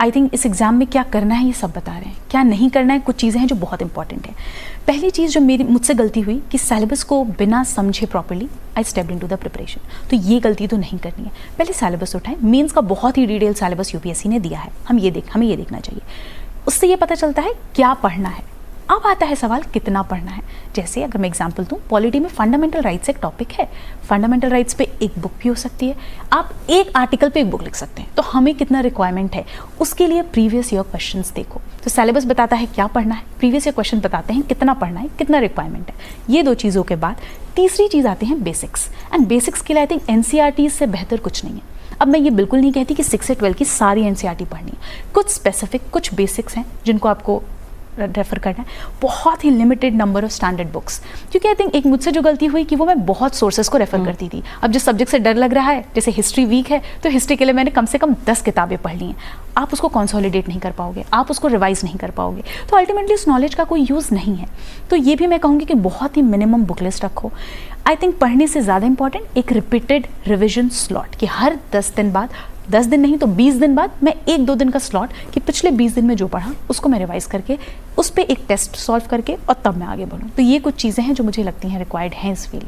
I think इस exam में क्या करना है ये सब बता रहे हैं, क्या नहीं करना है कुछ चीज़ें हैं जो बहुत इंपॉर्टेंट है। पहली चीज़ जो मुझसे गलती हुई कि सिलेबस को बिना समझे properly I stepped into the preparation. तो ये गलती तो नहीं करनी है। पहले सिलेबस उठाएं, मेंस का बहुत ही डिटेल सिलेबस यूपीएससी ने दिया है, हमें ये देखना चाहिए। उससे ये पता चलता है क्या पढ़ना है। अब आता है सवाल कितना पढ़ना है। जैसे अगर मैं एग्जांपल दूं, पॉलिटी में फंडामेंटल राइट्स एक टॉपिक है, फंडामेंटल राइट्स पे एक बुक भी हो सकती है, आप एक आर्टिकल पे एक बुक लिख सकते हैं। तो हमें कितना रिक्वायरमेंट है उसके लिए प्रीवियस ईयर क्वेश्चंस देखो। तो सिलेबस बताता है क्या पढ़ना है, प्रीवियस ईयर क्वेश्चन बताते हैं कितना पढ़ना है, कितना रिक्वायरमेंट है। ये दो चीज़ों के बाद तीसरी चीज़ आती है बेसिक्स, एंड बेसिक्स के लिए आई थिंक एनसीईआरटी से बेहतर कुछ नहीं है। अब मैं ये बिल्कुल नहीं कहती कि 6 से 12 की सारी एनसीईआरटी पढ़नी है, कुछ स्पेसिफिक कुछ बेसिक्स हैं जिनको आपको रेफर करना है, बहुत ही limited number of standard books. क्योंकि आई थिंक एक मुझसे जो गलती हुई कि वो मैं बहुत सोर्सेज को रेफर करती थी। अब जिस सब्जेक्ट से डर लग रहा है, जैसे हिस्ट्री वीक है तो हिस्ट्री के लिए मैंने कम से कम 10 किताबें पढ़ ली हैं। आप उसको कंसोलिडेट नहीं कर पाओगे, आप उसको रिवाइज नहीं कर पाओगे, तो अल्टीमेटली उस नॉलेज का कोई यूज़ नहीं है। तो ये भी मैं कहूँगी कि बहुत ही मिनिमम बुक लिस्ट रखो। आई थिंक पढ़ने से ज़्यादा इंपॉर्टेंट एक रिपीटेड रिविजन स्लॉट, कि हर 10 दिन बाद, 10 दिन नहीं तो 20 दिन बाद मैं 1-2 दिन का स्लॉट, कि पिछले 20 दिन में जो पढ़ा उसको मैं रिवाइज करके उस पर एक टेस्ट सॉल्व करके और तब मैं आगे बढ़ूँ। तो ये कुछ चीज़ें हैं जो मुझे लगती हैं रिक्वायर्ड हैं इस फील्ड में।